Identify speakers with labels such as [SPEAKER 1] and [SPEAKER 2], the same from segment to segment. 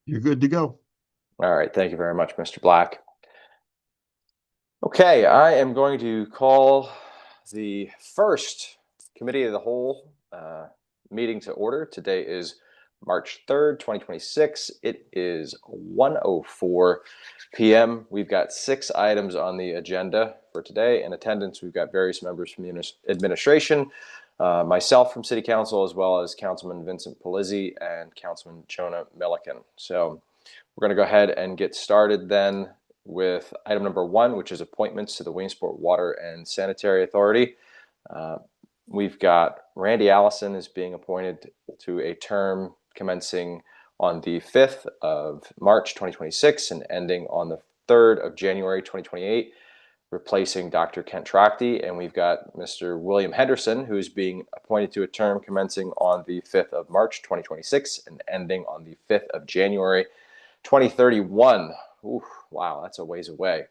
[SPEAKER 1] You're good to go.
[SPEAKER 2] All right, thank you very much, Mr. Black. Okay, I am going to call the first Committee of the Whole meeting to order. Today is March 3rd, 2026. It is 1:04 p.m. We've got 6 items on the agenda for today. In attendance, we've got various members from the administration, myself from City Council, as well as Councilman Vincent Polizzi and Councilman Jonah Milliken. So we're going to go ahead and get started then with item number 1, which is appointments to the Williamsport Water and Sanitary Authority. We've got Randy Allison is being appointed to a term commencing on the 5th of March 2026 and ending on the 3rd of January 2028, replacing Dr. Kent Trachty. And we've got Mr. William Henderson, who is being appointed to a term commencing on the 5th of March 2026 and ending on the 5th of January 2031. Ooh, wow, that's a ways away.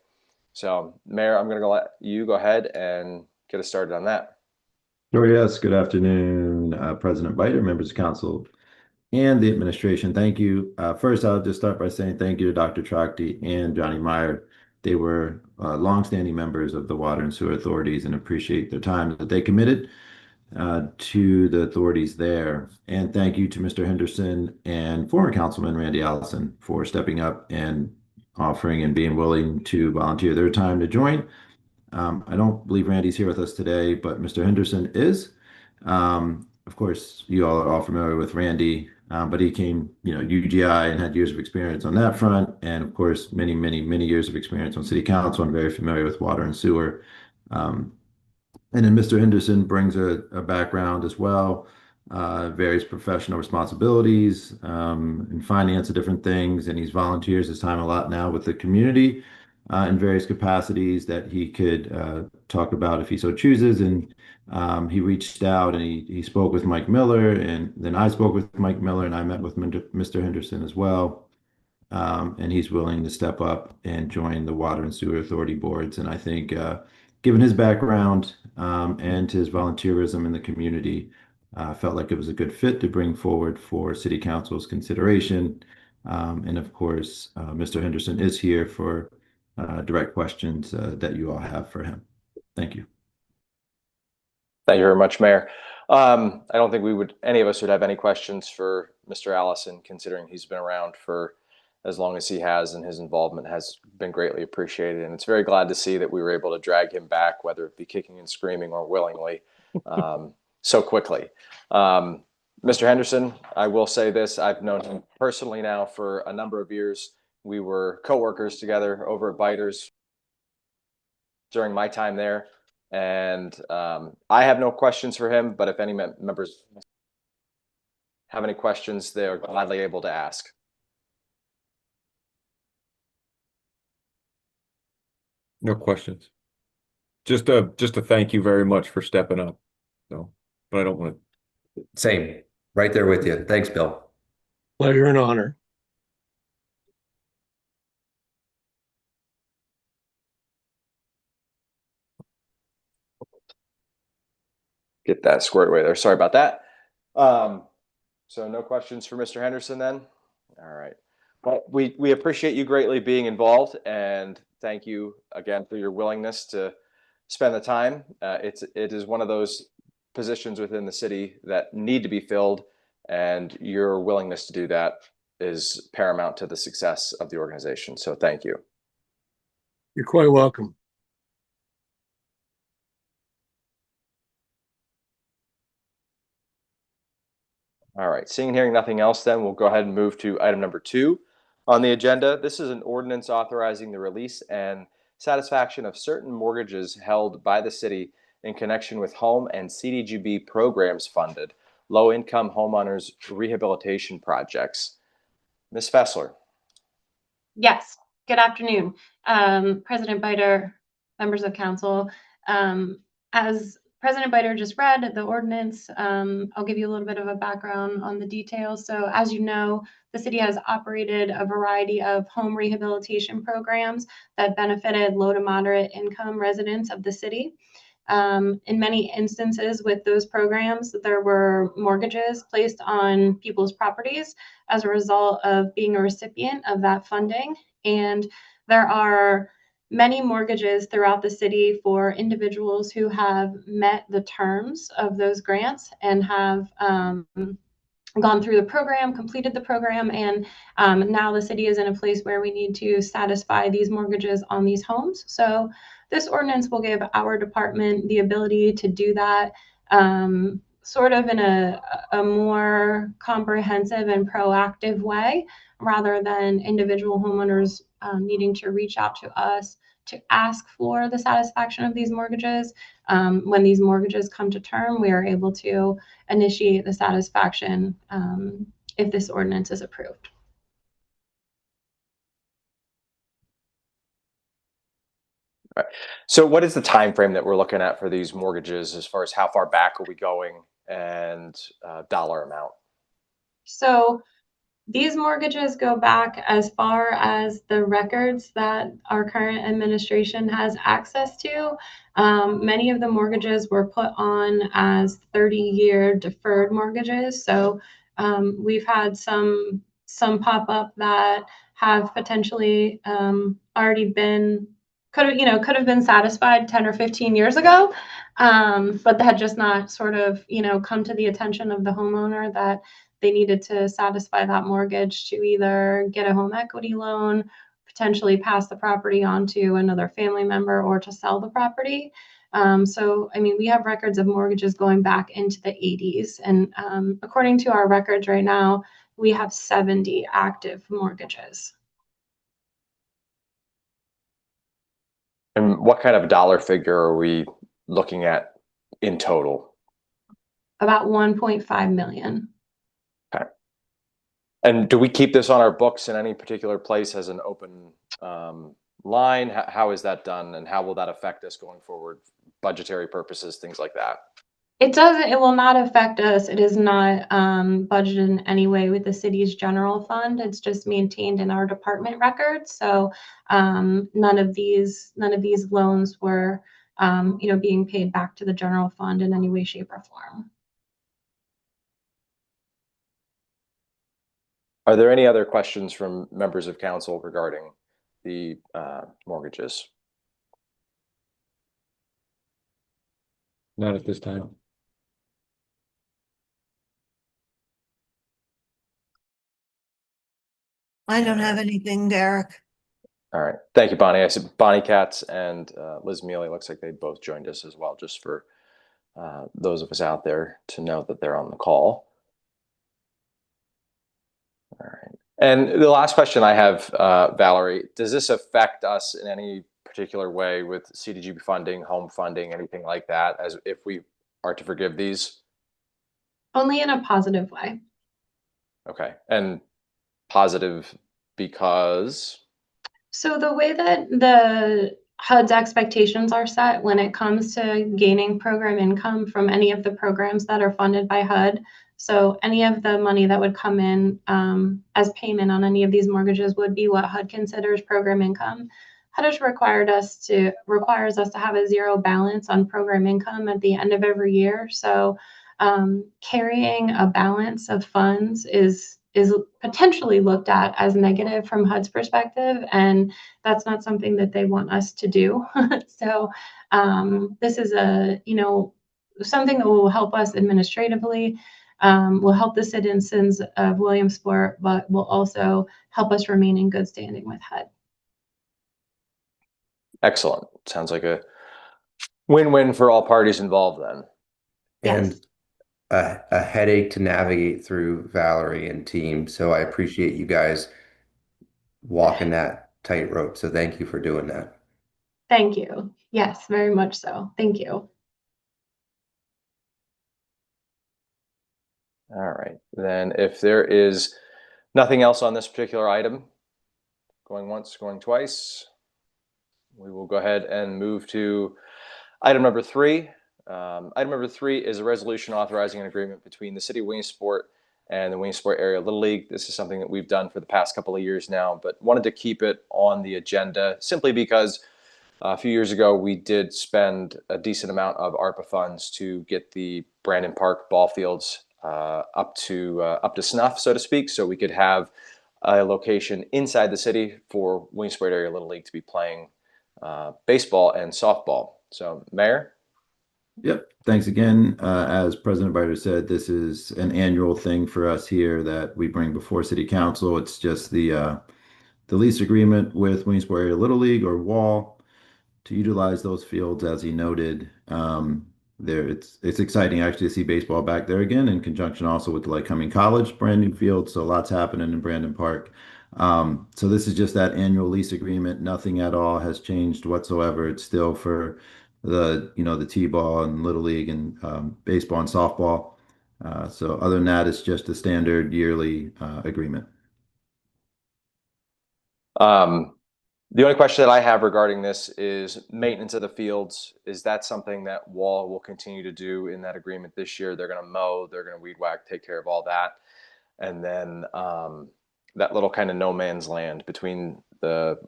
[SPEAKER 2] So, Mayor, I'm going to let you go ahead and get us started on that.
[SPEAKER 3] Sure, yes. Good afternoon, President Biter, members of council, and the administration. Thank you. First, I'll just start by saying thank you to Dr. Trachty and Johnny Meyer. They were longstanding members of the Water and Sewer Authorities and appreciate their time that they committed to the authorities there. And thank you to Mr. Henderson and former Councilman Randy Allison for stepping up and offering and being willing to volunteer their time to join. I don't believe Randy's here with us today, but Mr. Henderson is. Of course, you all are all familiar with Randy, but he came, UGI and had years of experience on that front. And of course, many, many, many years of experience on city council. I'm very familiar with water and sewer. And then Mr. Henderson brings a background as well, various professional responsibilities in finance of different things. And he's volunteers his time a lot now with the community in various capacities that he could talk about if he so chooses. And he reached out and he spoke with Mike Miller, and then I spoke with Mike Miller, and I met with Mr. Henderson as well. And he's willing to step up and join the Water and Sewer Authority boards. And I think given his background and his volunteerism in the community, felt like it was a good fit to bring forward for City Council's consideration. And of course, Mr. Henderson is here for direct questions that you all have for him. Thank you.
[SPEAKER 2] Thank you very much, Mayor. I don't think any of us would have any questions for Mr. Allison, considering he's been around for as long as he has, and his involvement has been greatly appreciated. And it's very glad to see that we were able to drag him back, whether it be kicking and screaming or willingly, so quickly. Mr. Henderson, I will say this, I've known him personally now for a number of years. We were co-workers together over at Biters during my time there. And I have no questions for him, but if any members have any questions, they're gladly able to ask.
[SPEAKER 4] No questions. Just a thank you very much for stepping up. So, but I don't want to.
[SPEAKER 5] Same, right there with you. Thanks, Bill.
[SPEAKER 1] Pleasure and honor.
[SPEAKER 2] Get that squared away there. Sorry about that. So no questions for Mr. Henderson then? All right. Well, we appreciate you greatly being involved, and thank you again for your willingness to spend the time. It is one of those positions within the city that need to be filled, and your willingness to do that is paramount to the success of the organization. So thank you.
[SPEAKER 1] You're quite welcome.
[SPEAKER 2] All right, seeing and hearing nothing else, then we'll go ahead and move to item number 2 on the agenda. This is an ordinance authorizing the release and satisfaction of certain mortgages held by the city in connection with home and CDGB programs funded low-income homeowners rehabilitation projects. Ms. Fessler.
[SPEAKER 6] Yes, good afternoon, President Biter, members of council. As President Biter just read the ordinance, I'll give you a little bit of a background on the details. So as you know, the city has operated a variety of home rehabilitation programs that benefited low to moderate income residents of the city. In many instances with those programs, there were mortgages placed on people's properties as a result of being a recipient of that funding. And there are many mortgages throughout the city for individuals who have met the terms of those grants and have gone through the program, completed the program, and now the city is in a place where we need to satisfy these mortgages on these homes. So this ordinance will give our department the ability to do that sort of in a more comprehensive and proactive way, rather than individual homeowners needing to reach out to us to ask for the satisfaction of these mortgages. When these mortgages come to term, we are able to initiate the satisfaction if this ordinance is approved.
[SPEAKER 2] Right. So what is the time frame that we're looking at for these mortgages as far as how far back are we going and dollar amount?
[SPEAKER 6] So these mortgages go back as far as the records that our current administration has access to. Many of the mortgages were put on as 30-year deferred mortgages. So we've had some pop up that have potentially already been could have been satisfied 10 or 15 years ago, but that had just not sort of come to the attention of the homeowner that they needed to satisfy that mortgage to either get a home equity loan, potentially pass the property on to another family member, or to sell the property. So, I mean, we have records of mortgages going back into the 80s. And according to our records right now, we have 70 active mortgages.
[SPEAKER 2] And what kind of dollar figure are we looking at in total?
[SPEAKER 6] About 1.5 million.
[SPEAKER 2] Okay. And do we keep this on our books in any particular place as an open line? How is that done, and how will that affect us going forward? Budgetary purposes, things like that.
[SPEAKER 6] It will not affect us. It is not budgeted in any way with the city's general fund. It's just maintained in our department records. So none of these loans were being paid back to the general fund in any way, shape, or form.
[SPEAKER 2] Are there any other questions from members of council regarding the mortgages?
[SPEAKER 4] Not at this time.
[SPEAKER 7] I don't have anything, Derek.
[SPEAKER 2] All right. Thank you, Bonnie. I said Bonnie Katz and Liz Mealy. Looks like they both joined us as well, just for those of us out there to know that they're on the call. All right. And the last question I have, Valerie, does this affect us in any particular way with CDGB funding, home funding, anything like that, as if we are to forgive these?
[SPEAKER 6] Only in a positive way.
[SPEAKER 2] Okay. And positive because?
[SPEAKER 6] So the way that the HUD's expectations are set when it comes to gaining program income from any of the programs that are funded by HUD. So any of the money that would come in as payment on any of these mortgages would be what HUD considers program income. HUD has requires us to have a zero balance on program income at the end of every year. So carrying a balance of funds is potentially looked at as negative from HUD's perspective, and that's not something that they want us to do. So this is something that will help us administratively, will help the citizens of Williamsport, but will also help us remain in good standing with HUD.
[SPEAKER 2] Excellent. Sounds like a win-win for all parties involved then.
[SPEAKER 5] And
[SPEAKER 6] Yes.
[SPEAKER 5] a headache to navigate through, Valerie and team. So I appreciate you guys walking that tightrope. So thank you for doing that.
[SPEAKER 6] Thank you. Yes, very much so. Thank you.
[SPEAKER 2] All right. Then if there is nothing else on this particular item, going once, going twice, we will go ahead and move to item number 3. Item number 3 is a resolution authorizing an agreement between the City of Williamsport and the Williamsport Area Little League. This is something that we've done for the past couple of years now, but wanted to keep it on the agenda simply because A few years ago, we did spend a decent amount of ARPA funds to get the Brandon Park ball fields up to snuff, so to speak, so we could have a location inside the city for Williamsport Area Little League to be playing baseball and softball. So, Mayor?
[SPEAKER 3] Yep. Thanks again. As President Biter said, this is an annual thing for us here that we bring before City Council. It's just the lease agreement with Williamsport Area Little League, or WAL, to utilize those fields, as he noted. It's exciting actually to see baseball back there again, in conjunction also with the Lycoming College brand new field. So lots happening in Brandon Park. So this is just that annual lease agreement. Nothing at all has changed whatsoever. It's still for the T-ball and Little League and baseball and softball. So other than that, it's just a standard yearly agreement.
[SPEAKER 2] The only question that I have regarding this is maintenance of the fields. Is that something that Wall will continue to do in that agreement this year? They're going to mow, they're going to weed whack, take care of all that. And then that little kind of no man's land between the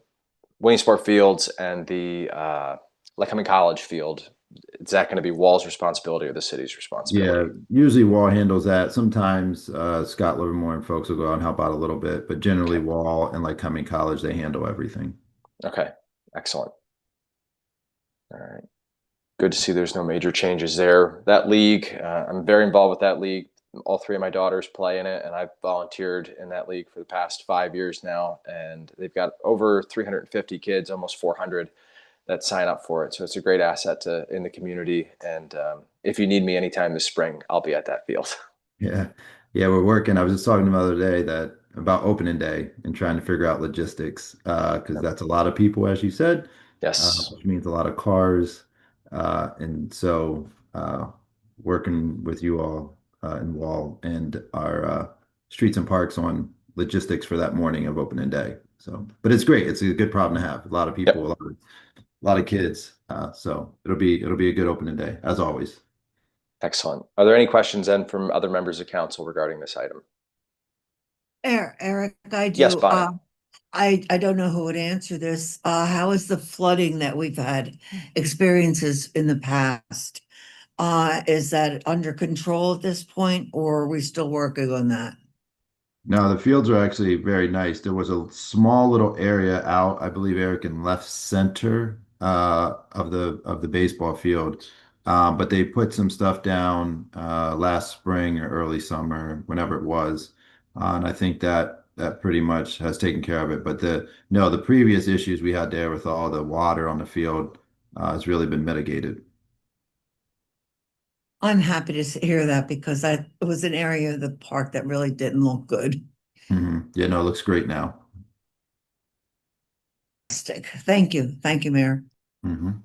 [SPEAKER 2] Williamsport fields and the Lycoming College field. Is that going to be Wall's responsibility or the city's responsibility?
[SPEAKER 3] Yeah, usually Wall handles that. Sometimes Scott Livermore and folks will go out and help out a little bit, but generally Wall and Lycoming College, they handle everything.
[SPEAKER 2] Okay, excellent. All right. Good to see there's no major changes there. That league, I'm very involved with that league. All three of my daughters play in it, and I've volunteered in that league for the past 5 years now. And they've got over 350 kids, almost 400, that sign up for it. So it's a great asset in the community. And if you need me anytime this spring, I'll be at that field.
[SPEAKER 3] Yeah. Yeah, we're working. I was just talking to them the other day about opening day and trying to figure out logistics, because that's a lot of people, as you said.
[SPEAKER 2] Yes.
[SPEAKER 3] Which means a lot of cars. And so working with you all in Wall and our streets and parks on logistics for that morning of opening day. So, but it's great. It's a good problem to have. A lot of people,
[SPEAKER 2] Yep.
[SPEAKER 3] a lot of kids. So it'll be a good opening day, as always.
[SPEAKER 2] Excellent. Are there any questions then from other members of council regarding this item?
[SPEAKER 7] Eric, I do.
[SPEAKER 2] Yes, Bonnie.
[SPEAKER 7] I don't know who would answer this. How is the flooding that we've had experiences in the past? Is that under control at this point, or are we still working on that?
[SPEAKER 3] No, the fields are actually very nice. There was a small little area out, I believe, Eric, in left center of the baseball field. But they put some stuff down last spring or early summer, whenever it was. And I think that pretty much has taken care of it. But the previous issues we had there with all the water on the field has really been mitigated.
[SPEAKER 7] I'm happy to hear that, because it was an area of the park that really didn't look good.
[SPEAKER 3] Yeah, no, it looks great now.
[SPEAKER 7] Thank you. Thank you, Mayor.
[SPEAKER 3] Mhm.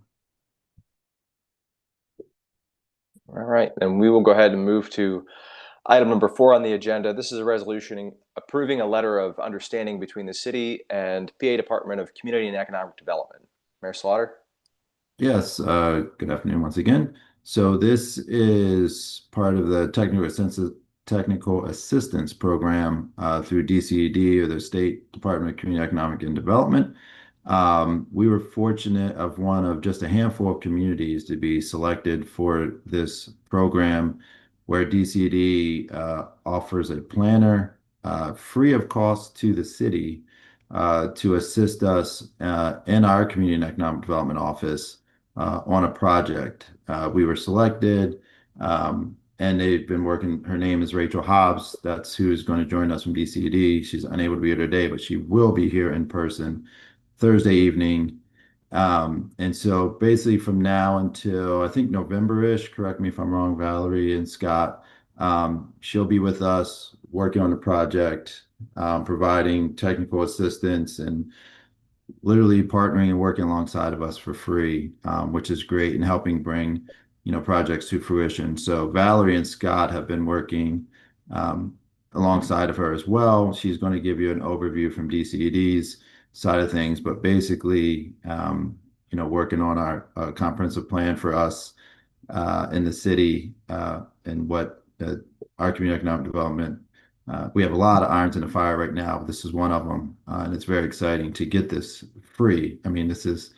[SPEAKER 2] All right, and we will go ahead and move to item number 4 on the agenda. This is a resolution approving a letter of understanding between the city and PA Department of Community and Economic Development. Mayor Slaughter?
[SPEAKER 3] Yes, good afternoon once again. So this is part of the technical assistance program through DCED, or the State Department of Community Economic and Development. We were fortunate of one of just a handful of communities to be selected for this program, where DCED offers a planner free of cost to the city to assist us in our Community and Economic Development Office on a project. We were selected, and they've been working. Her name is Rachel Hobbs. That's who's going to join us from DCD. She's unable to be here today, but she will be here in person Thursday evening. And so basically from now until I think November-ish, correct me if I'm wrong, Valerie and Scott, she'll be with us working on the project, providing technical assistance and literally partnering and working alongside of us for free, which is great, and helping bring, projects to fruition. So Valerie and Scott have been working alongside of her as well. She's going to give you an overview from DCED's side of things, but basically, working on our comprehensive plan for us in the city, and what our community economic development. We have a lot of irons in the fire right now, but this is one of them, and it's very exciting to get this free. I mean, this is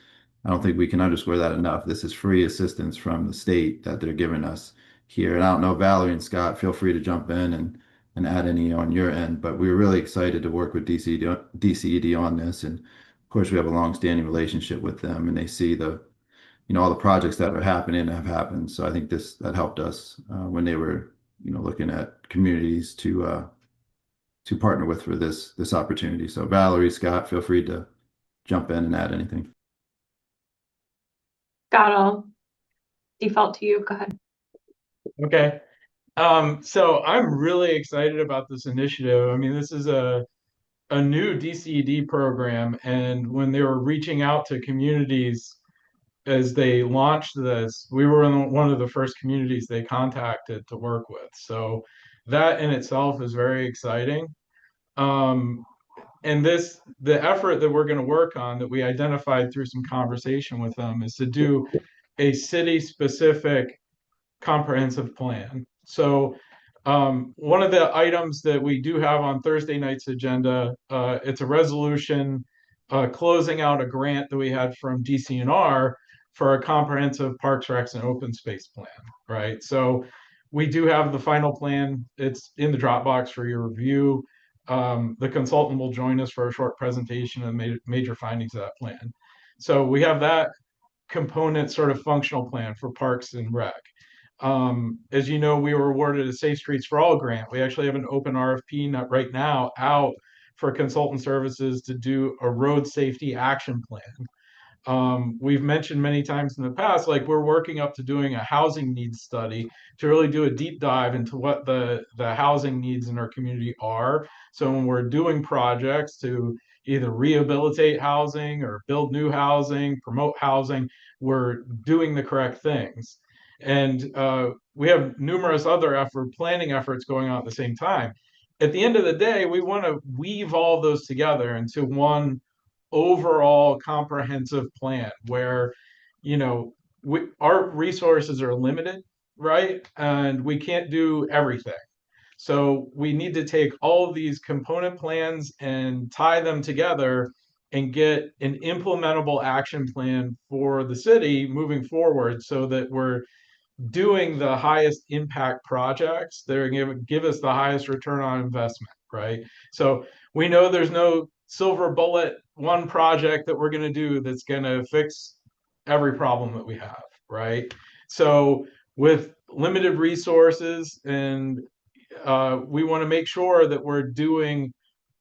[SPEAKER 3] I don't think we can underscore that enough. This is free assistance from the state that they're giving us here. And I don't know, Valerie and Scott, feel free to jump in and add any on your end, but we're really excited to work with DCED on this. And of course, we have a long-standing relationship with them, and they see the, all the projects that are happening and have happened. So I think that helped us when they were, looking at communities to partner with for this opportunity. So Valerie, Scott, feel free to jump in and add anything.
[SPEAKER 6] Scott, I'll default to you. Go ahead.
[SPEAKER 8] Okay. So I'm really excited about this initiative. I mean, this is a new DCED program, and when they were reaching out to communities as they launched this, we were one of the first communities they contacted to work with. So that in itself is very exciting. And the effort that we're going to work on that we identified through some conversation with them is to do a city-specific comprehensive plan. So one of the items that we do have on Thursday night's agenda, it's a resolution closing out a grant that we had from DCNR for a comprehensive parks, recs, and open space plan, right? So we do have the final plan. It's in the Dropbox for your review. The consultant will join us for a short presentation of major findings of that plan. So we have that component sort of functional plan for parks and rec. As you know, we were awarded a Safe Streets for All grant. We actually have an open RFP right now out for consultant services to do a road safety action plan. We've mentioned many times in the past, like we're working up to doing a housing needs study to really do a deep dive into what the housing needs in our community are. So when we're doing projects to either rehabilitate housing or build new housing, promote housing, we're doing the correct things. And we have numerous other planning efforts going on at the same time. At the end of the day, we want to weave all those together into one overall comprehensive plan where, our resources are limited, right? And we can't do everything. So we need to take all of these component plans and tie them together and get an implementable action plan for the city moving forward so that we're doing the highest impact projects that are going to give us the highest return on investment, right? So we know there's no silver bullet, one project that we're going to do that's going to fix every problem that we have, right? So with limited resources, and we want to make sure that we're doing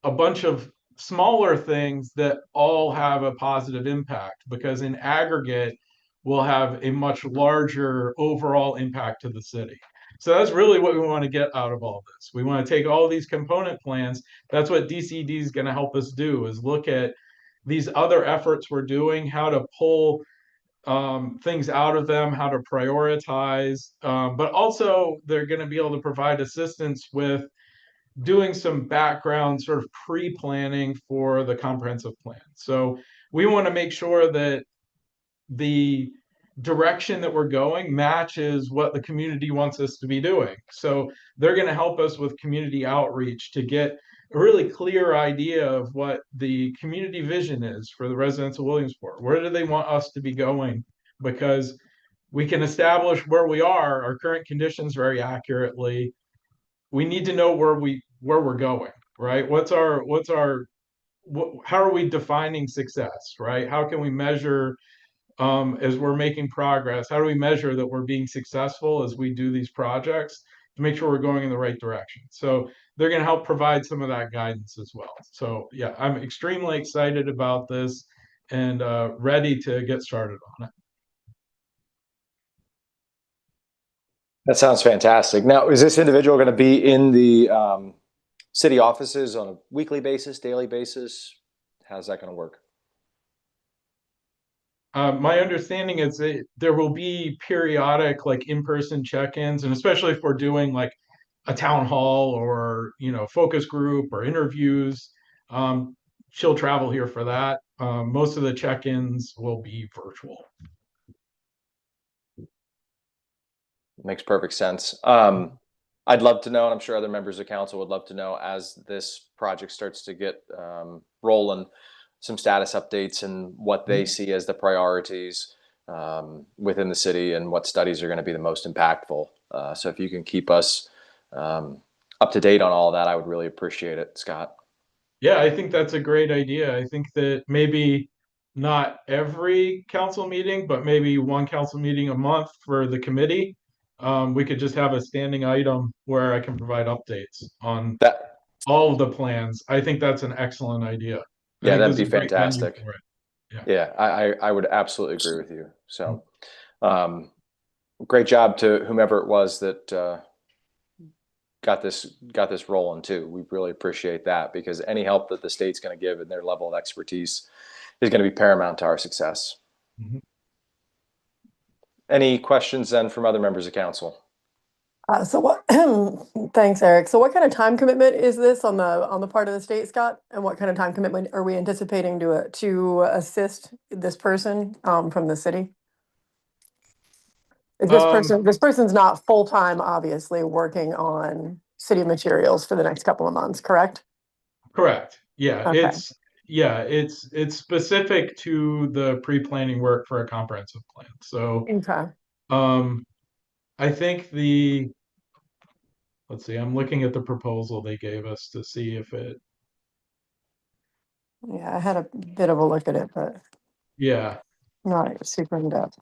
[SPEAKER 8] a bunch of smaller things that all have a positive impact, because in aggregate, will have a much larger overall impact to the city. So that's really what we want to get out of all this. We want to take all these component plans. That's what DCD is going to help us do, is look at these other efforts we're doing, how to pull things out of them, how to prioritize, but also they're going to be able to provide assistance with doing some background sort of pre-planning for the comprehensive plan. So we want to make sure that the direction that we're going matches what the community wants us to be doing. So they're going to help us with community outreach to get a really clear idea of what the community vision is for the residents of Williamsport. Where do they want us to be going? Because we can establish where we are, our current conditions very accurately. We need to know where we're going, right? How are we defining success, right? How can we measure as we're making progress? How do we measure that we're being successful as we do these projects to make sure we're going in the right direction? So they're going to help provide some of that guidance as well. So yeah, I'm extremely excited about this and ready to get started on it.
[SPEAKER 2] That sounds fantastic. Now, is this individual going to be in the city offices on a weekly basis, daily basis? How's that going to work?
[SPEAKER 8] My understanding is that there will be periodic, like in-person check-ins, and especially if we're doing like a town hall or focus group or interviews, she'll travel here for that. Most of the check-ins will be virtual.
[SPEAKER 2] Makes perfect sense. I'd love to know, and I'm sure other members of council would love to know, as this project starts to get rolling, some status updates and what they see as the priorities within the city and what studies are going to be the most impactful. So if you can keep us up to date on all of that, I would really appreciate it, Scott.
[SPEAKER 8] Yeah, I think that's a great idea. I think that maybe not every council meeting, but maybe one council meeting a month for the committee. We could just have a standing item where I can provide updates on
[SPEAKER 2] That
[SPEAKER 8] all of the plans. I think that's an excellent idea. I
[SPEAKER 2] Yeah,
[SPEAKER 8] think
[SPEAKER 2] that'd
[SPEAKER 8] this
[SPEAKER 2] be
[SPEAKER 8] is a great venue
[SPEAKER 2] fantastic.
[SPEAKER 8] for it.
[SPEAKER 2] Yeah, I would absolutely agree with you. So, great job to whomever it was that got this rolling too. We really appreciate that, because any help that the state's going to give in their level of expertise is going to be paramount to our success.
[SPEAKER 8] Mhm.
[SPEAKER 2] Any questions then from other members of council?
[SPEAKER 9] So what, thanks, Eric. So what kind of time commitment is this on the part of the state, Scott? And what kind of time commitment are we anticipating to assist this person from the city? This person's not full-time, obviously, working on city materials for the next couple of months, correct?
[SPEAKER 8] Correct. Yeah,
[SPEAKER 9] Okay.
[SPEAKER 8] it's specific to the pre-planning work for a comprehensive plan. So,
[SPEAKER 9] Okay.
[SPEAKER 8] I think let's see, I'm looking at the proposal they gave us to see if it,
[SPEAKER 9] Yeah, I had a bit of a look at it, but
[SPEAKER 8] yeah.
[SPEAKER 9] not super in depth.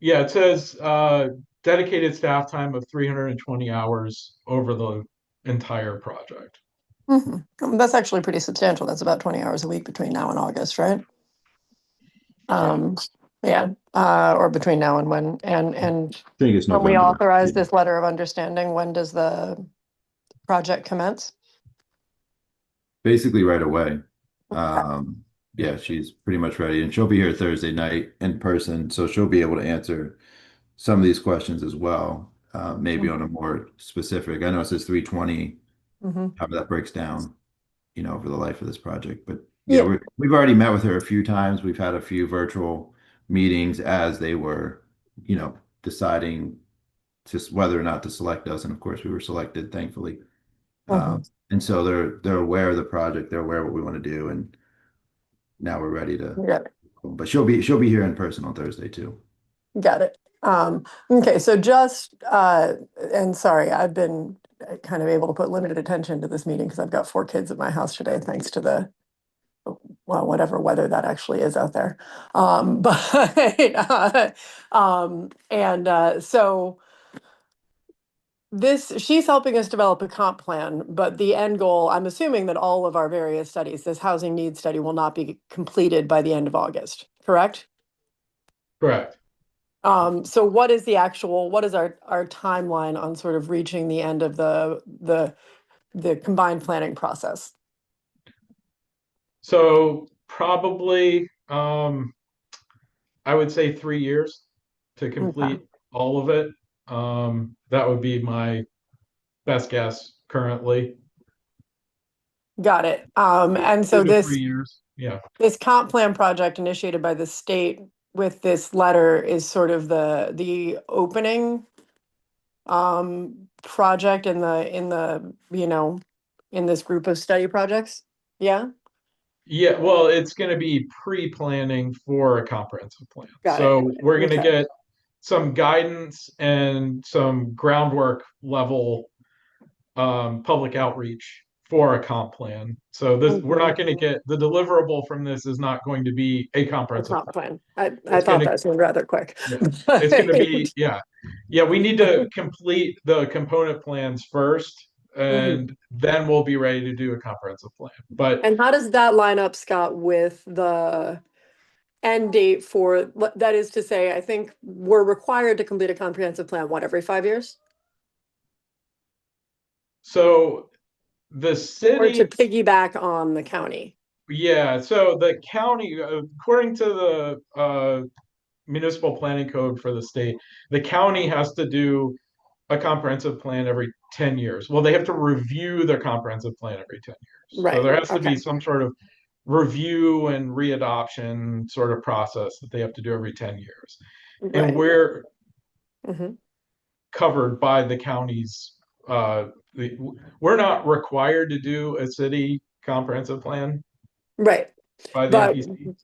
[SPEAKER 8] Yeah, it says dedicated staff time of 320 hours over the entire project.
[SPEAKER 9] That's actually pretty substantial. That's about 20 hours a week between now and August, right? Yeah, or between now and when, and
[SPEAKER 3] I think it's
[SPEAKER 9] when we
[SPEAKER 3] November.
[SPEAKER 9] authorize
[SPEAKER 3] Yeah.
[SPEAKER 9] this letter of understanding, when does the project commence?
[SPEAKER 3] Basically right away. Yeah, she's pretty much ready, and she'll be here Thursday night in person, so she'll be able to answer some of these questions as well. Maybe on a more specific. I know it says 320, how that breaks down, over the life of this project. But yeah,
[SPEAKER 9] Yeah.
[SPEAKER 3] we've already met with her a few times. We've had a few virtual meetings as they were, deciding just whether or not to select us, and of course we were selected, thankfully. And so they're aware of the project, they're aware of what we want to do, and now we're ready to.
[SPEAKER 9] Yeah.
[SPEAKER 3] But she'll be here in person on Thursday too.
[SPEAKER 9] Got it. Okay, so just and sorry, I've been kind of able to put limited attention to this meeting because I've got 4 kids at my house today, thanks to the whatever weather that actually is out there. So she's helping us develop a comp plan, but the end goal, I'm assuming that all of our various studies, this housing needs study, will not be completed by the end of August, correct?
[SPEAKER 8] Correct.
[SPEAKER 9] So what is our timeline on sort of reaching the end of the combined planning process?
[SPEAKER 8] So probably, I would say 3 years to complete all of it. That would be my best guess currently.
[SPEAKER 9] Got it. And so
[SPEAKER 8] 2 to
[SPEAKER 9] this
[SPEAKER 8] 3 years. Yeah.
[SPEAKER 9] this comp plan project initiated by the state with this letter is sort of the opening project in this group of study projects. Yeah.
[SPEAKER 8] Yeah, well, it's going to be pre-planning for a comprehensive plan.
[SPEAKER 9] Got
[SPEAKER 8] So we're going to
[SPEAKER 9] Okay.
[SPEAKER 8] get some guidance and some groundwork level public outreach for a comp plan. So we're not going to get the deliverable from this is not going to be a comprehensive
[SPEAKER 9] Comp plan. I
[SPEAKER 8] It's
[SPEAKER 9] thought
[SPEAKER 8] gonna-
[SPEAKER 9] that seemed rather quick.
[SPEAKER 8] Yeah. It's going to be, yeah. We need to complete the component plans first, and then we'll be ready to do a comprehensive plan. But
[SPEAKER 9] And how does that line up, Scott, with the end date for, that is to say, I think we're required to complete a comprehensive plan, every 5 years?
[SPEAKER 8] so the
[SPEAKER 9] Or
[SPEAKER 8] city,
[SPEAKER 9] to piggyback on the county?
[SPEAKER 8] yeah, so the county, according to the municipal planning code for the state, the county has to do a comprehensive plan every 10 years. Well, they have to review their comprehensive plan every 10 years.
[SPEAKER 9] Right,
[SPEAKER 8] So there has to
[SPEAKER 9] okay.
[SPEAKER 8] be some sort of review and readoption sort of process that they have to do every 10 years.
[SPEAKER 9] Right.
[SPEAKER 8] And we're
[SPEAKER 9] Mhm.
[SPEAKER 8] covered by the county's we're not required to do a city comprehensive plan
[SPEAKER 9] Right.
[SPEAKER 8] by the
[SPEAKER 9] But,
[SPEAKER 8] MPC.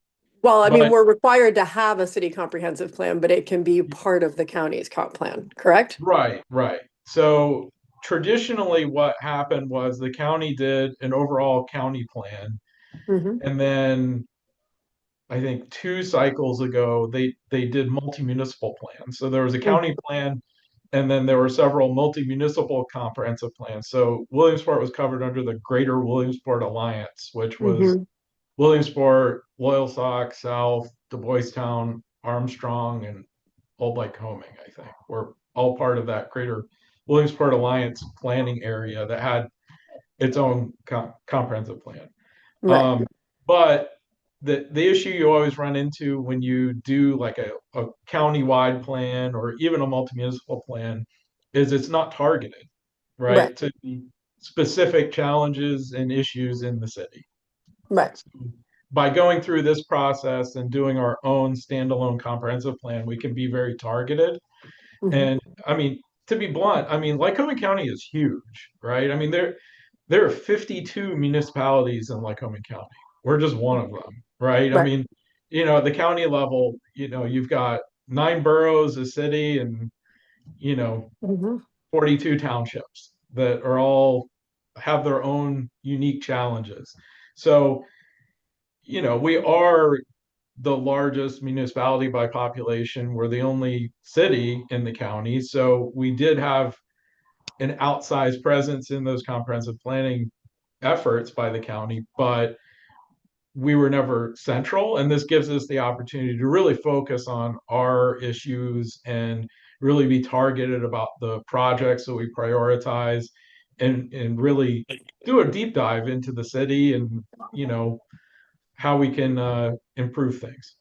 [SPEAKER 9] well, I mean,
[SPEAKER 8] But
[SPEAKER 9] we're required to have a city comprehensive plan, but it can be part of the county's comp plan, correct?
[SPEAKER 8] right, right. So traditionally what happened was the county did an overall county plan,
[SPEAKER 9] Mm-hmm.
[SPEAKER 8] and then I think 2 cycles ago they did multi-municipal plans. So there was a county plan, and then there were several multi-municipal comprehensive plans. So Williamsport was covered under the Greater Williamsport Alliance, which was
[SPEAKER 9] Mm-hmm.
[SPEAKER 8] Williamsport, Loyalsock, South, Du Bois Town, Armstrong, and Old Lycoming, I think, were all part of that Greater Williamsport Alliance planning area that had its own comprehensive plan.
[SPEAKER 9] Right.
[SPEAKER 8] But the issue you always run into when you do like a county-wide plan or even a multi-municipal plan is it's not targeted, right,
[SPEAKER 9] Right.
[SPEAKER 8] to the specific challenges and issues in the city.
[SPEAKER 9] Right.
[SPEAKER 8] By going through this process and doing our own standalone comprehensive plan, we can be very targeted.
[SPEAKER 9] Mm-hmm.
[SPEAKER 8] And I mean, to be blunt, I mean, Lycoming County is huge, right? I mean, there are 52 municipalities in Lycoming County. We're just one of them, right? I
[SPEAKER 9] Right.
[SPEAKER 8] mean, at the county level, you've got 9 boroughs, a city, and
[SPEAKER 9] Mm-hmm.
[SPEAKER 8] 42 townships that are all have their own unique challenges. So, we are the largest municipality by population. We're the only city in the county. So we did have an outsized presence in those comprehensive planning efforts by the county, but we were never central. And this gives us the opportunity to really focus on our issues and really be targeted about the projects that we prioritize, and really do a deep dive into the city and, how we can improve things.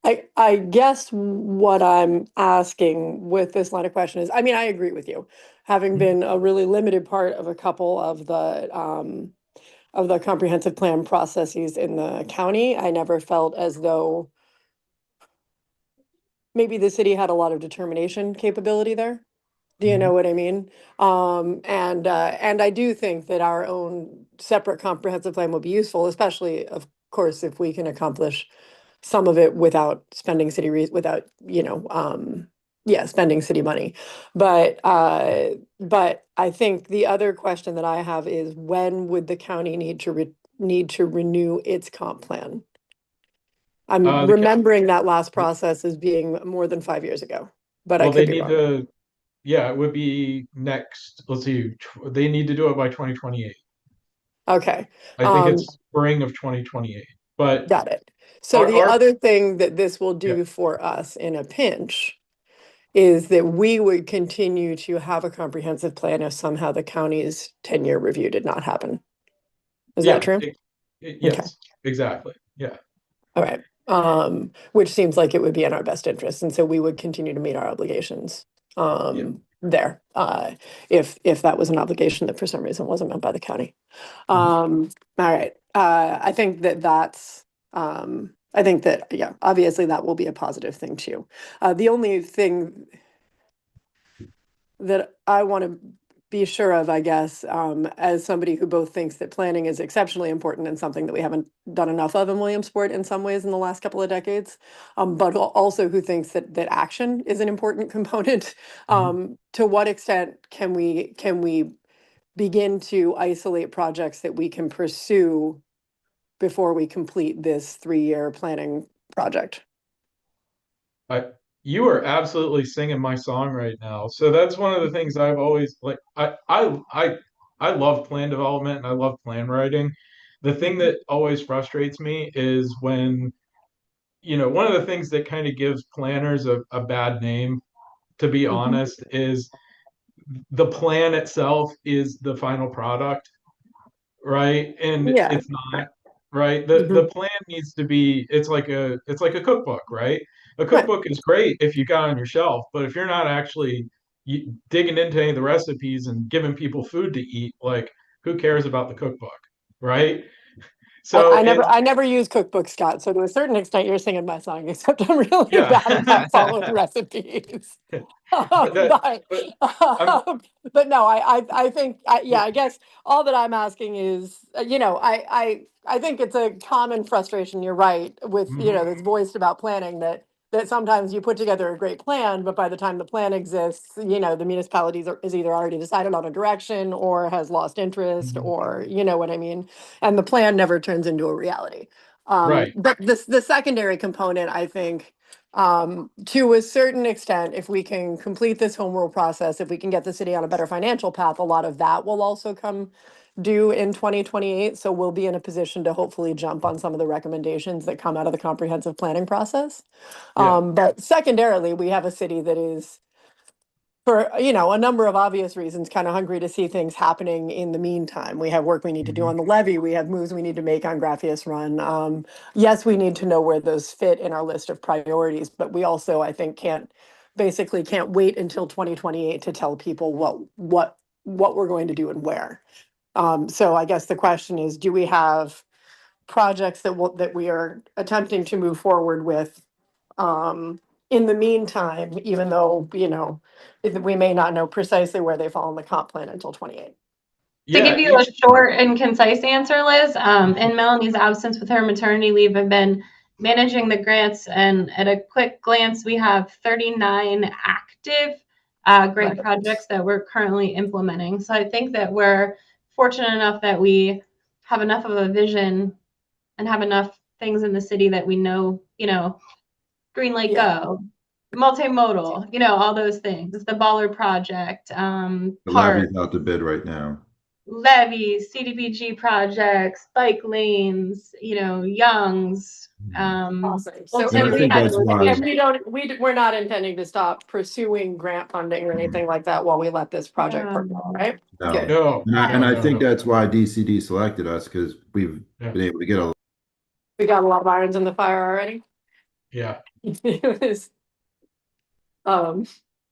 [SPEAKER 9] I guess what I'm asking with this line of question is, I mean, I agree with you. Having been a really limited part of a couple of the comprehensive plan processes in the county, I never felt as though maybe the city had a lot of determination capability there. Do you know what I mean? And I do think that our own separate comprehensive plan will be useful, especially, of course, if we can accomplish some of it without spending without, yeah, spending city money. But I think the other question that I have is, when would the county need to renew its comp plan? I'm
[SPEAKER 8] The
[SPEAKER 9] remembering that last process as being more than 5 years ago, but I
[SPEAKER 8] Well, they
[SPEAKER 9] could be
[SPEAKER 8] need
[SPEAKER 9] wrong.
[SPEAKER 8] to, yeah, it would be next, let's see, they need to do it by 2028.
[SPEAKER 9] Okay.
[SPEAKER 8] I think it's spring of 2028. But
[SPEAKER 9] Got it. So the
[SPEAKER 8] our
[SPEAKER 9] other thing that this will
[SPEAKER 8] yeah,
[SPEAKER 9] do for us in a pinch is that we would continue to have a comprehensive plan if somehow the county's 10-year review did not happen. Is that
[SPEAKER 8] yeah,
[SPEAKER 9] true? Okay.
[SPEAKER 8] yes, exactly. Yeah.
[SPEAKER 9] All right. Which seems like it would be in our best interest, and so we would continue to meet our obligations there, if that was an obligation that for some reason wasn't met by the county. All right. I think that, yeah, obviously that will be a positive thing too. The only thing that I want to be sure of, I guess, as somebody who both thinks that planning is exceptionally important and something that we haven't done enough of in Williamsport in some ways in the last couple of decades, but also who thinks that action is an important component. To what extent can we begin to isolate projects that we can pursue before we complete this 3-year planning project?
[SPEAKER 8] You are absolutely singing my song right now. So that's one of the things I've always like. I love plan development and I love plan writing. The thing that always frustrates me is when, one of the things that kind of gives planners a bad name, to be honest, is the plan itself is the final product, right? And
[SPEAKER 9] Yeah.
[SPEAKER 8] it's not, right? The plan needs to be, it's like a cookbook, right? A
[SPEAKER 9] Right.
[SPEAKER 8] cookbook is great if you got it on your shelf, but if you're not actually digging into any of the recipes and giving people food to eat, like, who cares about the cookbook, right? So
[SPEAKER 9] I never use cookbooks, Scott. So to a certain extent, you're singing my song, except I'm really
[SPEAKER 8] Yeah.
[SPEAKER 9] bad at following recipes.
[SPEAKER 8] But I'm-
[SPEAKER 9] But no, I think, yeah, I guess all that I'm asking is, I think it's a common frustration, you're right, with, that's voiced about planning, that sometimes you put together a great plan, but by the time the plan exists, the municipality is either already decided on a direction or has lost interest, or, you know what I mean? And the plan never turns into a reality.
[SPEAKER 8] Right.
[SPEAKER 9] But the secondary component, I think, to a certain extent, if we can complete this home rule process, if we can get the city on a better financial path, a lot of that will also come due in 2028. So we'll be in a position to hopefully jump on some of the recommendations that come out of the comprehensive planning process.
[SPEAKER 8] Yeah.
[SPEAKER 9] But secondarily, we have a city that is, for a number of obvious reasons, kind of hungry to see things happening in the meantime. We have work we need to do on the levee. We have moves we need to make on Graffius Run. Yes, we need to know where those fit in our list of priorities, but we also, I think, can't wait until 2028 to tell people what we're going to do and where. So I guess the question is, do we have projects that we are attempting to move forward with in the meantime, even though, we may not know precisely where they fall in the comp plan until 28.
[SPEAKER 6] To give you a
[SPEAKER 8] each-
[SPEAKER 6] short and concise answer, Liz, in Melanie's absence with her maternity leave, I've been managing the grants, and at a quick glance, we have 39 active grant
[SPEAKER 9] Right.
[SPEAKER 6] projects that we're currently implementing. So I think that we're fortunate enough that we have enough of a vision and have enough things in the city that we know, Green Lake
[SPEAKER 9] Yeah.
[SPEAKER 6] Go, multimodal, all those things. The Baller Project,
[SPEAKER 3] The
[SPEAKER 6] park,
[SPEAKER 3] levy's out to bid right now.
[SPEAKER 6] levies, CDBG projects, bike lanes, Youngs.
[SPEAKER 9] Awesome. So,
[SPEAKER 3] And I think that's why-
[SPEAKER 9] we're not intending to stop pursuing grant funding or anything like that while we let this project progress, right?
[SPEAKER 3] No.
[SPEAKER 9] Good.
[SPEAKER 8] No.
[SPEAKER 3] And I
[SPEAKER 8] no,
[SPEAKER 3] think
[SPEAKER 8] no.
[SPEAKER 3] that's why DCD selected us, because we've
[SPEAKER 8] Yeah.
[SPEAKER 3] been able to get a
[SPEAKER 9] We got a lot of irons in the fire already.
[SPEAKER 8] Yeah.
[SPEAKER 9] It was,
[SPEAKER 3] and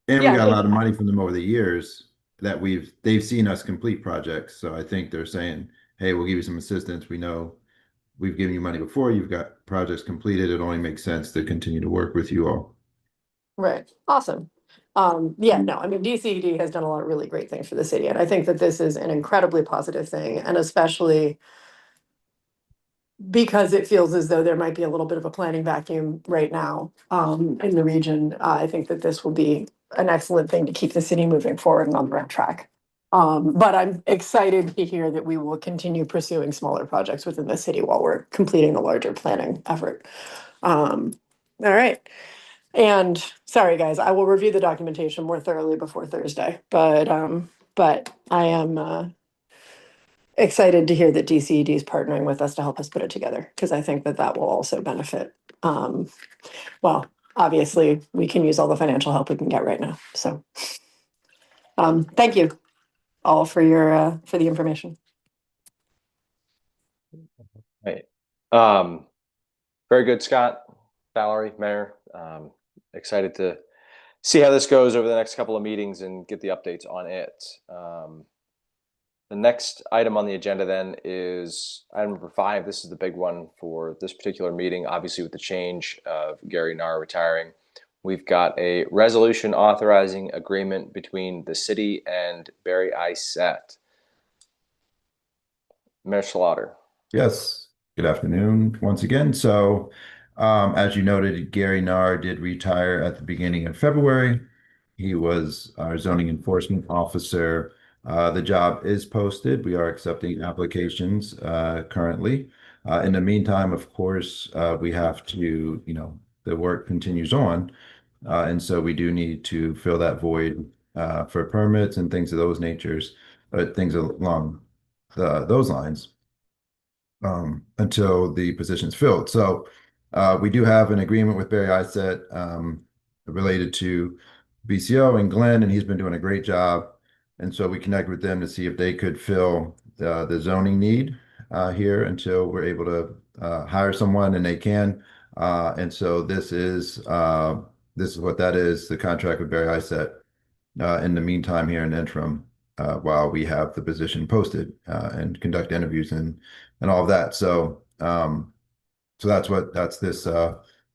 [SPEAKER 9] Yeah,
[SPEAKER 3] we got a
[SPEAKER 9] so-
[SPEAKER 3] lot of money from them over the years that they've seen us complete projects. So I think they're saying, hey, we'll give you some assistance. We know we've given you money before, you've got projects completed. It only makes sense to continue to work with you all.
[SPEAKER 9] Right, awesome. Yeah, no, I mean, DCD has done a lot of really great things for the city, and I think that this is an incredibly positive thing, and especially because it feels as though there might be a little bit of a planning vacuum right now, in the region. I think that this will be an excellent thing to keep the city moving forward and on the right track. But I'm excited to hear that we will continue pursuing smaller projects within the city while we're completing the larger planning effort. All right. And sorry, guys, I will review the documentation more thoroughly before Thursday, but I am excited to hear that DCED is partnering with us to help us put it together, because I think that will also benefit. Well, obviously, we can use all the financial help we can get right now, so. Thank you all for for the information.
[SPEAKER 2] Right. Very good, Scott, Valerie, Mayor. Excited to see how this goes over the next couple of meetings and get the updates on it. The next item on the agenda then is item number 5. This is the big one for this particular meeting, obviously with the change of Gary Narr retiring. We've got a resolution authorizing agreement between the city and Barry Isett. Mayor Slaughter.
[SPEAKER 3] Yes, good afternoon once again. So, as you noted, Gary Narr did retire at the beginning of February. He was our zoning enforcement officer. The job is posted. We are accepting applications currently. In the meantime, of course, we have to, the work continues on. And so we do need to fill that void for permits and things of those natures, things along those lines until the position's filled. So we do have an agreement with Barry Isett related to BCO and Glenn, and he's been doing a great job. And so we connect with them to see if they could fill the zoning need here until we're able to hire someone, and they can. And so this is what that is, the contract with Barry Isett. In the meantime, here in the interim, while we have the position posted and conduct interviews and all of that. So So that's this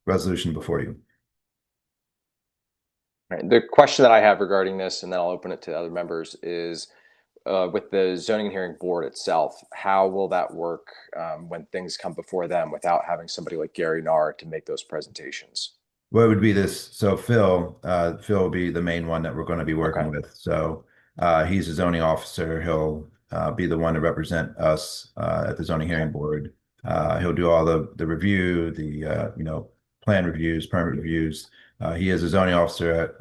[SPEAKER 3] resolution before you.
[SPEAKER 2] Right. The question that I have regarding this, and then I'll open it to other members, is with the zoning and hearing board itself, how will that work when things come before them without having somebody like Gary Nard to make those presentations?
[SPEAKER 3] Well, it would be this. So Phil will be the main one that we're going to be working
[SPEAKER 2] Okay.
[SPEAKER 3] with. So he's a zoning officer. He'll be the one to represent us at the zoning hearing board. He'll do all the review, the plan reviews, permit reviews. He is a zoning officer.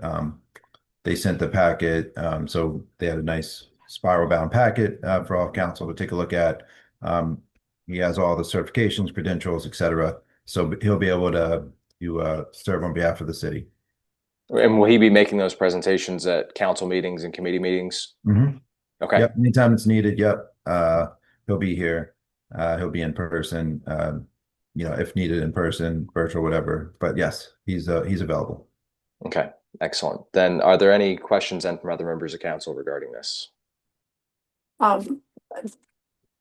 [SPEAKER 3] They sent the packet, so they had a nice spiral bound packet for all council to take a look at. He has all the certifications, credentials, etc. So he'll be able to serve on behalf of the city.
[SPEAKER 2] And will he be making those presentations at council meetings and committee meetings?
[SPEAKER 3] Mm-hmm.
[SPEAKER 2] Okay.
[SPEAKER 3] Yep. Anytime it's needed. Yep. He'll be here. He'll be in person. If needed in person, virtual, whatever. But yes, he's available.
[SPEAKER 2] Okay. Excellent. Then are there any questions then from other members of council regarding this?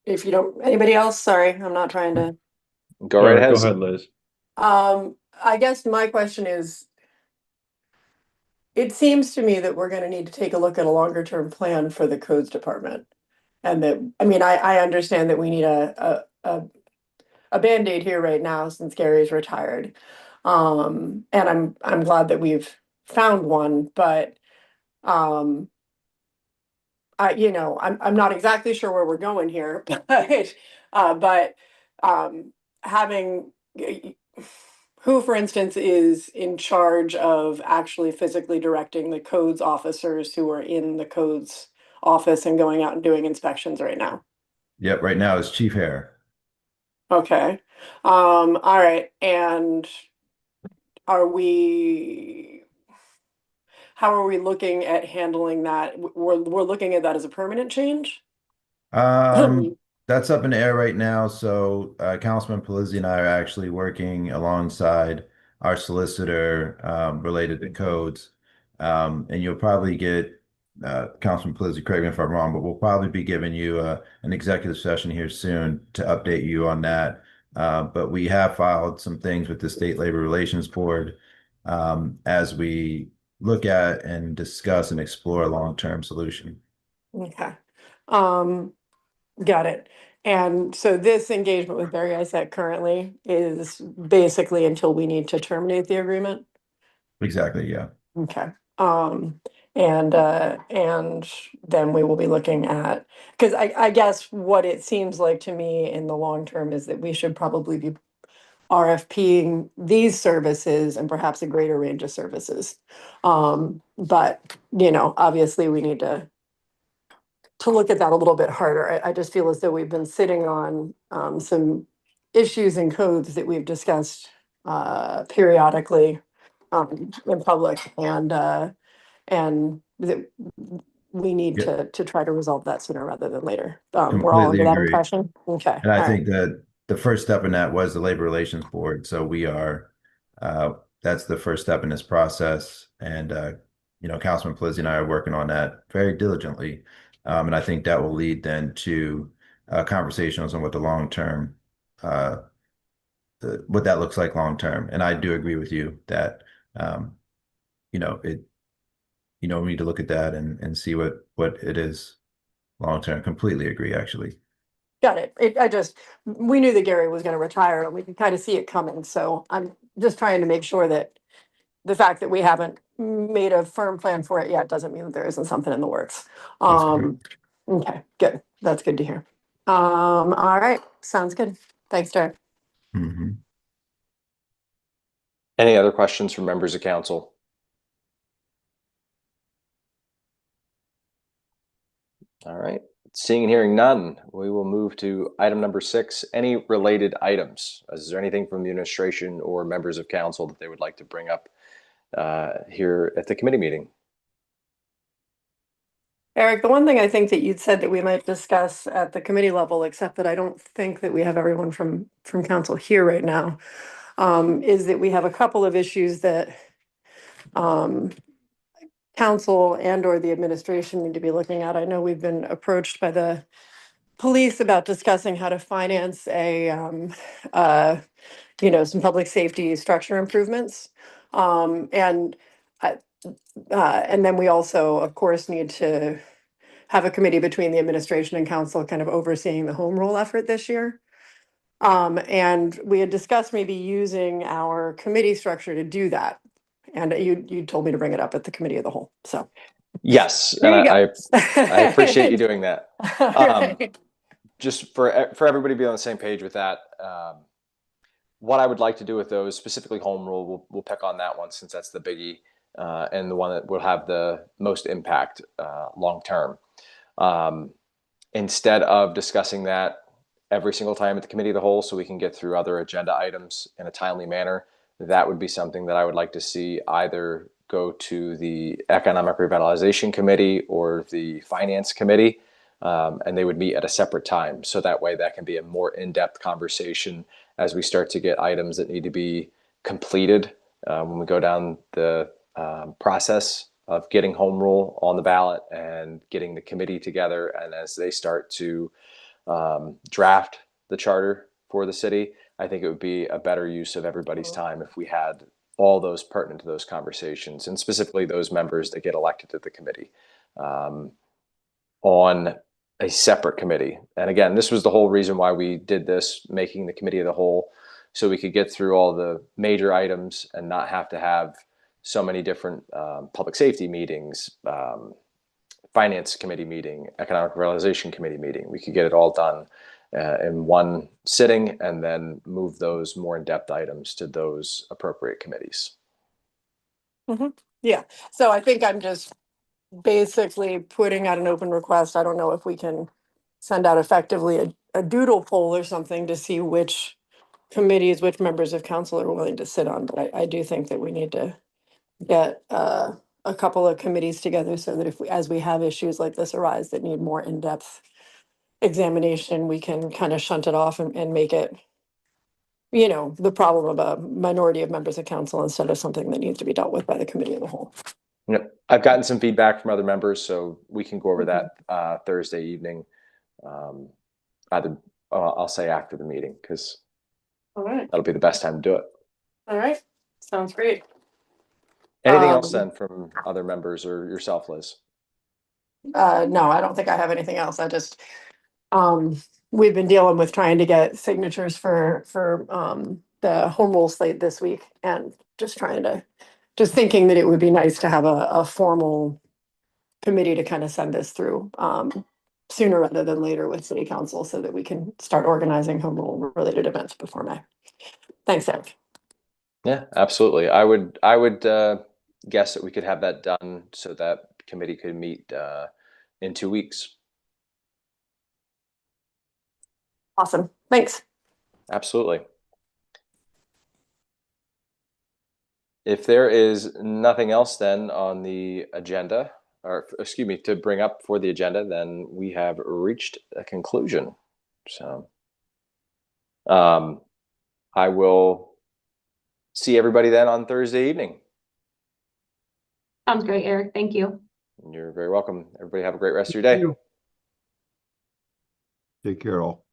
[SPEAKER 9] If you don't, anybody else? Sorry, I'm not trying to.
[SPEAKER 2] Go right ahead.
[SPEAKER 4] Go ahead, Liz.
[SPEAKER 9] I guess my question is, it seems to me that we're going to need to take a look at a longer term plan for the codes department. And that, I mean, I understand that we need a Band-Aid here right now since Gary's retired. And I'm glad that we've found one, but I'm not exactly sure where we're going here, but having who, for instance, is in charge of actually physically directing the codes officers who are in the codes office and going out and doing inspections right now?
[SPEAKER 3] Yep. Right now is Chief Hare.
[SPEAKER 9] Okay. All right. And how are we looking at handling that? We're looking at that as a permanent change?
[SPEAKER 3] That's up in the air right now. So Councilman Pelizzi and I are actually working alongside our solicitor related to codes. And you'll probably get Councilman Pelizzi, correct me if I'm wrong, but we'll probably be giving you an executive session here soon to update you on that. But we have filed some things with the State Labor Relations Board as we look at and discuss and explore a long-term solution.
[SPEAKER 9] Okay. Got it. And so this engagement with Barry Isaac currently is basically until we need to terminate the agreement?
[SPEAKER 3] Exactly, yeah.
[SPEAKER 9] Okay. And then we will be looking at, because I guess what it seems like to me in the long term is that we should probably be RFPing these services and perhaps a greater range of services. But, obviously we need to look at that a little bit harder. I just feel as though we've been sitting on some issues and codes that we've discussed periodically in public, and that we need
[SPEAKER 3] Yep.
[SPEAKER 9] to try to resolve that sooner rather than later. We're all
[SPEAKER 3] Completely
[SPEAKER 9] under that
[SPEAKER 3] agree.
[SPEAKER 9] impression. Okay.
[SPEAKER 3] And I
[SPEAKER 9] all right.
[SPEAKER 3] think that the first step in that was the Labor Relations Board. So we are, that's the first step in this process. And, Councilman Pelizzi and I are working on that very diligently. And I think that will lead then to conversations on what the long term, what that looks like long term. And I do agree with you that, we need to look at that and see what it is long term. Completely agree, actually.
[SPEAKER 9] Got it. We knew that Gary was going to retire and we can kind of see it coming. So I'm just trying to make sure that the fact that we haven't made a firm plan for it yet doesn't mean that there isn't something in the works. Okay, good. That's good to hear. All right. Sounds good. Thanks, Derek.
[SPEAKER 3] Mm-hmm.
[SPEAKER 2] Any other questions from members of council? All right. Seeing and hearing none, we will move to item number 6, any related items. Is there anything from the administration or members of council that they would like to bring up here at the committee meeting?
[SPEAKER 9] Eric, the one thing I think that you'd said that we might discuss at the committee level, except that I don't think that we have everyone from council here right now, is that we have a couple of issues that council and or the administration need to be looking at. I know we've been approached by the police about discussing how to finance some public safety structure improvements. And then we also, of course, need to have a committee between the administration and council kind of overseeing the home rule effort this year. And we had discussed maybe using our committee structure to do that. And you told me to bring it up at the committee of the whole. So
[SPEAKER 2] Yes,
[SPEAKER 9] there
[SPEAKER 2] and
[SPEAKER 9] you
[SPEAKER 2] I
[SPEAKER 9] go.
[SPEAKER 2] I appreciate you doing that.
[SPEAKER 9] All right.
[SPEAKER 2] Just for everybody to be on the same page with that, what I would like to do with those, specifically home rule, we'll pick on that one since that's the biggie and the one that will have the most impact long term. Instead of discussing that every single time at the committee of the whole so we can get through other agenda items in a timely manner, that would be something that I would like to see either go to the Economic Revitalization Committee or the Finance Committee, and they would meet at a separate time. So that way that can be a more in-depth conversation as we start to get items that need to be completed when we go down the process of getting home rule on the ballot and getting the committee together. And as they start to draft the charter for the city, I think it would be a better use of everybody's time if we had all those pertinent to those conversations, and specifically those members that get elected to the committee on a separate committee. And again, this was the whole reason why we did this, making the committee of the whole, so we could get through all the major items and not have to have so many different public safety meetings, finance committee meeting, economic realization committee meeting. We could get it all done in one sitting and then move those more in-depth items to those appropriate committees.
[SPEAKER 9] Yeah, so I think I'm just basically putting out an open request. I don't know if we can send out effectively a doodle poll or something to see which committees, which members of council are willing to sit on, but I do think that we need to get a couple of committees together so that if we, as we have issues like this arise that need more in-depth examination, we can kind of shunt it off and make it, the problem of a minority of members of council instead of something that needs to be dealt with by the committee of the whole.
[SPEAKER 2] Yep. I've gotten some feedback from other members, so we can go over that Thursday evening. Either I'll say after the meeting, because
[SPEAKER 9] All right.
[SPEAKER 2] that'll be the best time to do it.
[SPEAKER 9] All right. Sounds great.
[SPEAKER 2] Anything else then from other members or yourself, Liz?
[SPEAKER 9] No, I don't think I have anything else. I just, we've been dealing with trying to get signatures for the home rule slate this week, and just thinking that it would be nice to have a formal committee to kind of send this through sooner rather than later with city council so that we can start organizing home rule related events before May. Thanks, Eric.
[SPEAKER 2] Yeah, absolutely. I would guess that we could have that done so that committee could meet in 2 weeks.
[SPEAKER 9] Awesome. Thanks.
[SPEAKER 2] Absolutely. If there is nothing else then on the agenda, or excuse me, to bring up for the agenda, then we have reached a conclusion. So I will see everybody then on Thursday evening.
[SPEAKER 6] Sounds great, Eric. Thank you.
[SPEAKER 2] You're very welcome. Everybody have a great rest of your day.
[SPEAKER 1] Take care all.